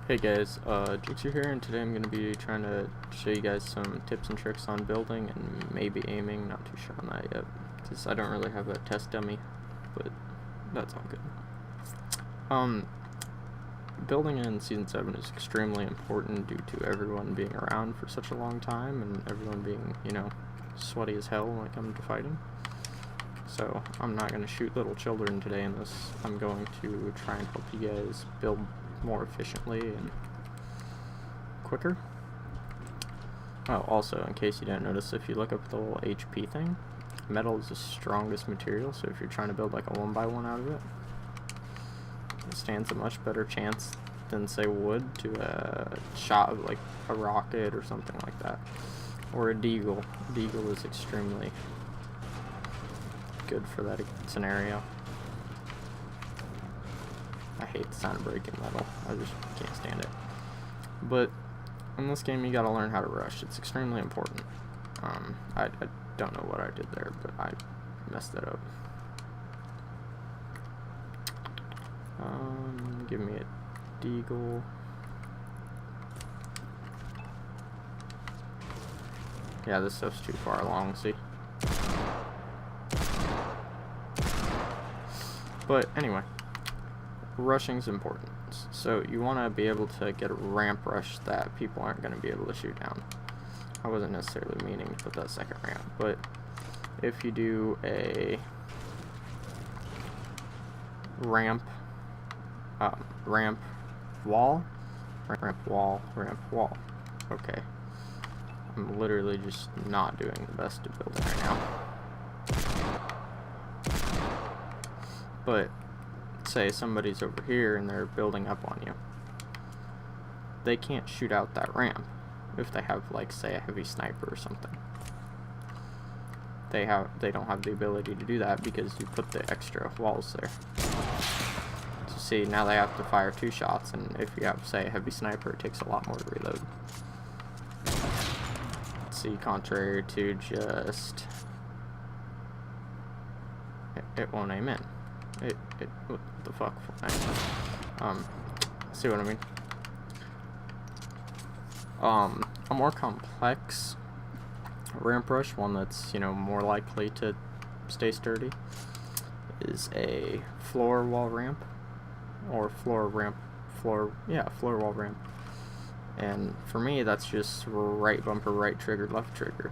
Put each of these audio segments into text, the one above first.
Hey guys, Jixer here, and today I'm going to be trying to show you guys some tips and tricks on building and maybe aiming. Not too sure on that yet, because I don't really have a test dummy, but that's all good. Building in Season 7 is extremely important due to everyone being around for such a long time and everyone being, sweaty as hell when it comes to fighting. So I'm not going to shoot little children today in this. I'm going to try and help you guys build more efficiently and quicker. Oh, also, in case you didn't notice, if you look up the little HP thing, metal is the strongest material, so if you're trying to build like a 1x1 out of it, it stands a much better chance than, say, wood to a shot of like a rocket or something like that, or a deagle. Deagle is extremely good for that scenario. I hate the sound of breaking metal. I just can't stand it. But in this game, you gotta learn how to rush. It's extremely important. I don't know what I did there, but I messed it up. Give me a deagle. Yeah, this stuff's too far along, see? But anyway, rushing's important. So you want to be able to get a ramp rush that people aren't going to be able to shoot down. I wasn't necessarily meaning to put that second ramp, but if you do a ramp wall. Okay, I'm literally just not doing the best at building right now. But say somebody's over here and they're building up on you. They can't shoot out that ramp if they have, like, say, a heavy sniper or something. They don't have the ability to do that because you put the extra walls there. So see, now they have to fire 2 shots, and if you have, say, a heavy sniper, it takes a lot more to reload. See, contrary to just it won't aim in. What the fuck? See what I mean? A more complex ramp rush, one that's, more likely to stay sturdy, is a floor wall ramp, or floor wall ramp. And for me, that's just right bumper, right trigger, left trigger.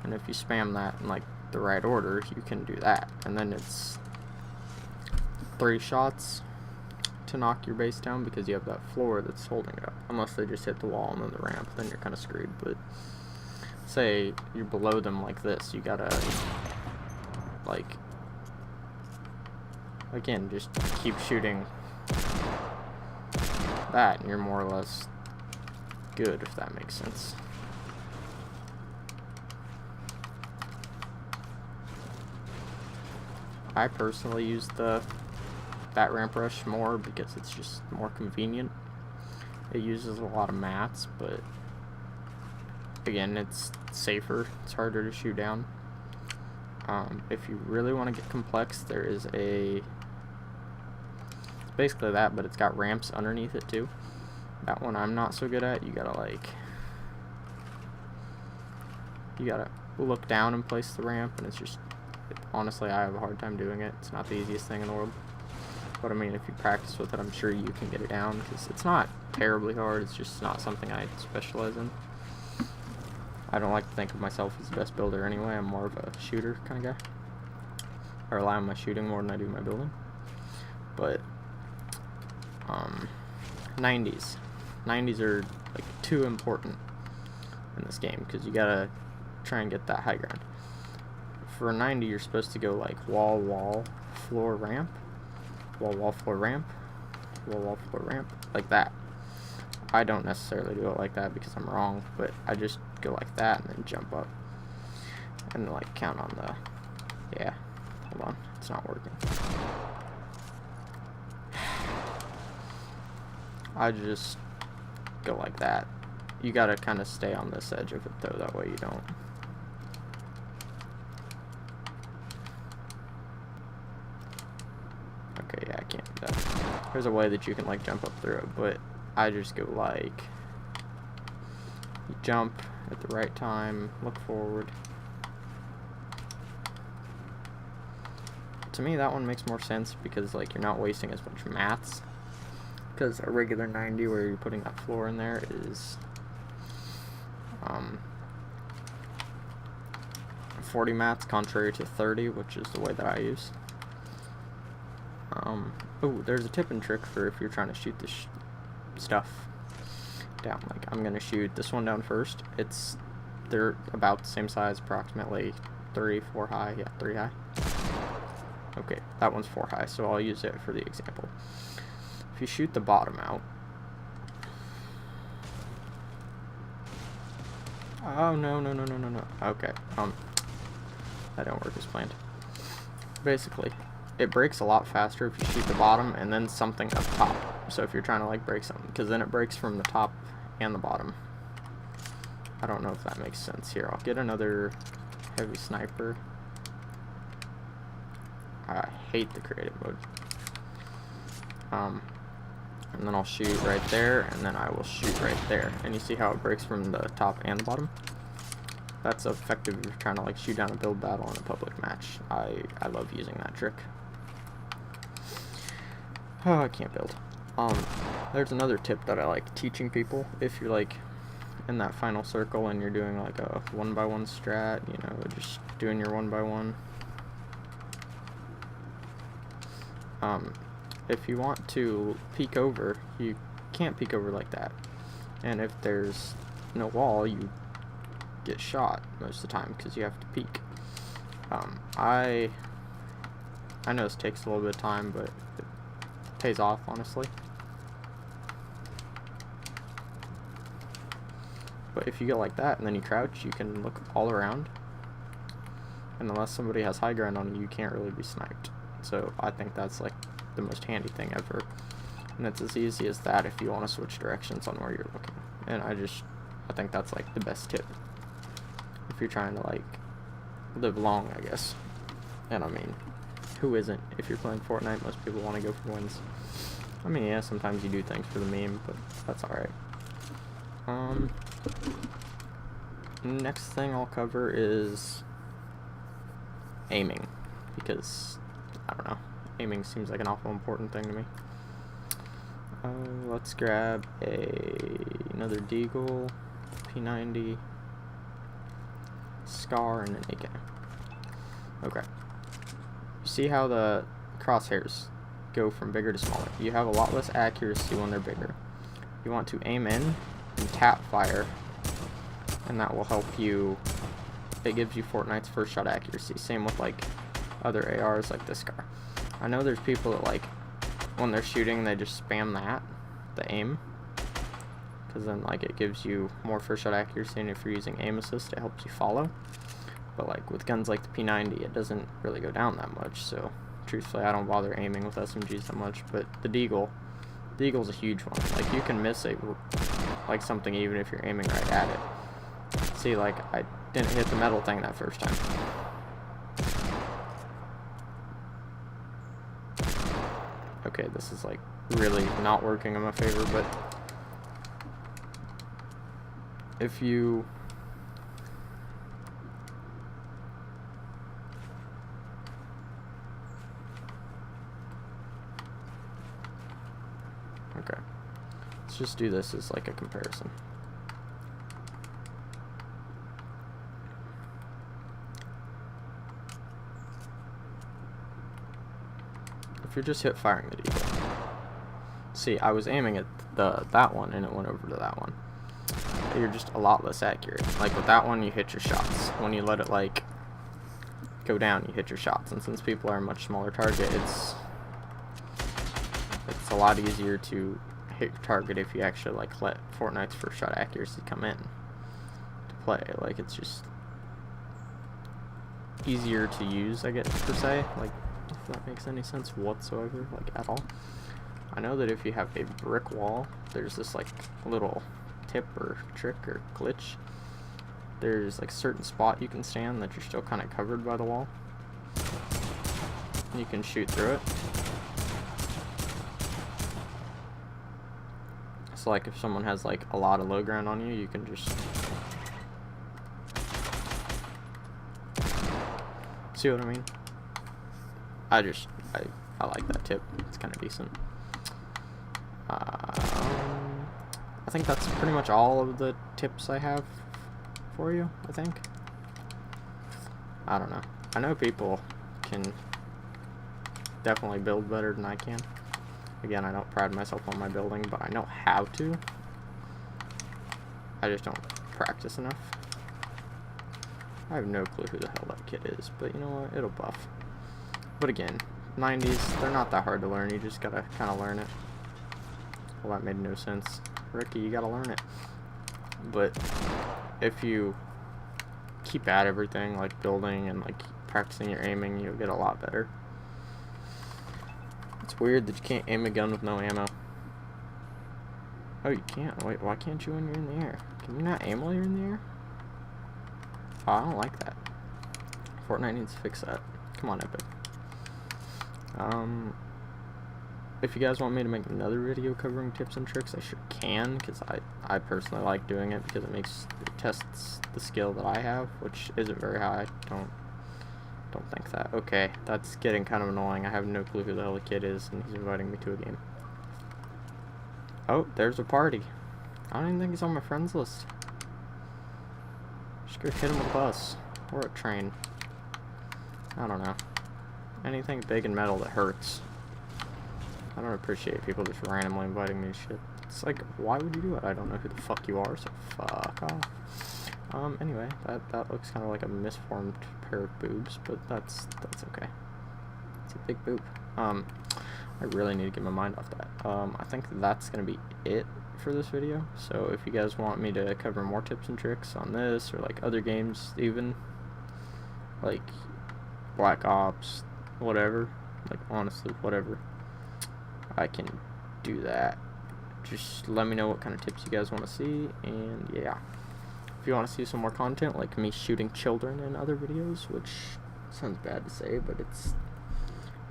And if you spam that in, like, the right order, you can do that. And then it's 3 shots to knock your base down because you have that floor that's holding it up. Unless they just hit the wall and then the ramp, then you're kind of screwed. But say you're below them like this, you gotta, like, again, just keep shooting that and you're more or less good, if that makes sense. I personally use that ramp rush more because it's just more convenient. It uses a lot of mats, but again, it's safer. It's harder to shoot down. If you really want to get complex, there is it's basically that, but it's got ramps underneath it too. That one I'm not so good at. You gotta look down and place the ramp, and it's just, honestly, I have a hard time doing it. It's not the easiest thing in the world. But I mean, if you practice with it, I'm sure you can get it down, because it's not terribly hard. It's just not something I specialize in. I don't like to think of myself as the best builder anyway. I'm more of a shooter kind of guy. I rely on my shooting more than I do my building. But 90s are, like, too important in this game, because you gotta try and get that high ground. For a 90, you're supposed to go like wall, floor, ramp, wall, floor, ramp, wall, floor, ramp, like that. I don't necessarily do it like that because I'm wrong, but I just go like that and then jump up and, like, count on the, yeah, hold on, it's not working. I just go like that. You gotta kind of stay on this edge of it though, that way you don't. Okay, yeah, I can't do that. there's a way that you can like jump up through it, but I just go like, you jump at the right time, look forward. To me, that one makes more sense because like you're not wasting as much mats. Because a regular 90 where you're putting that floor in there is 40 mats contrary to 30, which is the way that I use. Oh, there's a tip and trick for if you're trying to shoot this stuff down. Like, I'm gonna shoot this one down first. They're about the same size, approximately 4 high. Yeah, 3 high. Okay, that one's 4 high, so I'll use it for the example. If you shoot the bottom out, oh no. Okay, that don't work as planned. Basically, it breaks a lot faster if you shoot the bottom and then something up top. So if you're trying to like break something, because then it breaks from the top and the bottom. I don't know if that makes sense. Here, I'll get another heavy sniper. I hate the creative mode. And then I'll shoot right there, and then I will shoot right there. And you see how it breaks from the top and the bottom? That's effective if you're trying to like shoot down a build battle in a public match. I love using that trick. Oh, I can't build. There's another tip that I like teaching people. If you're like in that final circle and you're doing like a 1x1 strat, you know, just doing your 1x1. If you want to peek over, you can't peek over like that. And if there's no wall, you get shot most of the time because you have to peek. I know this takes a little bit of time, but it pays off, honestly. But if you go like that and then you crouch, you can look all around. And unless somebody has high ground on you, you can't really be sniped. So I think that's like the most handy thing ever. And it's as easy as that if you want to switch directions on where you're looking. And I think that's like the best tip if you're trying to like live long, I guess. And I mean, who isn't? If you're playing Fortnite, most people want to go for wins. I mean, yeah, sometimes you do things for the meme, but that's alright. Next thing I'll cover is aiming, because I don't know, aiming seems like an awful important thing to me. Let's grab another Deagle, P90, Scar, and an AK. Okay. You see how the crosshairs go from bigger to smaller? You have a lot less accuracy when they're bigger. You want to aim in and tap fire, and that will help you. It gives you Fortnite's first shot accuracy. Same with like other ARs like this Scar. I know there's people that like when they're shooting they just spam the aim, because then like it gives you more first shot accuracy, and if you're using aim assist it helps you follow. But like with guns like the P90 it doesn't really go down that much, so truthfully I don't bother aiming with SMGs that much. But the Deagle's a huge one. Like you can miss like something even if you're aiming right at it. See, like I didn't hit the metal thing that first time. Okay, this is like really not working in my favor, but if you okay, let's just do this as like a comparison. If you're just hip firing the Deagle, see, I was aiming at that one and it went over to that one. You're just a lot less accurate. Like with that one, you hit your shots. When you let it like go down, you hit your shots. And since people are a much smaller target, it's a lot easier to hit your target if you actually like let Fortnite's first shot accuracy come in to play. Like it's just easier to use, I guess, per se. Like, if that makes any sense whatsoever, like at all. I know that if you have a brick wall, there's this like little tip or trick or glitch. There's like a certain spot you can stand that you're still kind of covered by the wall. You can shoot through it. So like if someone has like a lot of low ground on you, you can just see what I mean? I like that tip. It's kind of decent. I think that's pretty much all of the tips I have for you, I think. I don't know. I know people can definitely build better than I can. Again, I don't pride myself on my building, but I know how to. I just don't practice enough. I have no clue who the hell that kid is, but you know what? It'll buff. But again, 90s, they're not that hard to learn. You just gotta kind of learn it. Well, that made no sense. Ricky, you gotta learn it. But if you keep at everything, like building and like practicing your aiming, you'll get a lot better. It's weird that you can't aim a gun with no ammo. Oh, you can't. Wait, why can't you when you're in the air? Can you not aim while you're in the air? Oh, I don't like that. Fortnite needs to fix that. Come on, Epic. If you guys want me to make another video covering tips and tricks, I sure can, because I personally like doing it because it tests the skill that I have, which isn't very high. Don't think that. Okay, that's getting kind of annoying. I have no clue who the hell the kid is, and he's inviting me to a game. Oh, there's a party. I don't even think he's on my friends list. Just go hit him with a bus or a train. I don't know. Anything big and metal that hurts. I don't appreciate people just randomly inviting me to shit. It's like, why would you do it? I don't know who the fuck you are, so fuck off. Anyway, that looks kind of like a misformed pair of boobs, but that's okay. It's a big boob. I really need to get my mind off that. I think that's gonna be it for this video. So if you guys want me to cover more tips and tricks on this, or like other games even, like Black Ops, whatever, like honestly, whatever, I can do that. Just let me know what kind of tips you guys want to see, and yeah. If you want to see some more content, like me shooting children in other videos, which sounds bad to say, but it's,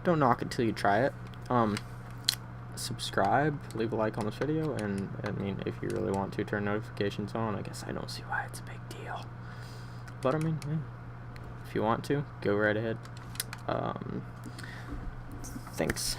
don't knock it till you try it. Subscribe, leave a like on this video, and I mean, if you really want to turn notifications on, I guess I don't see why it's a big deal. But I mean, yeah, if you want to, go right ahead. Thanks.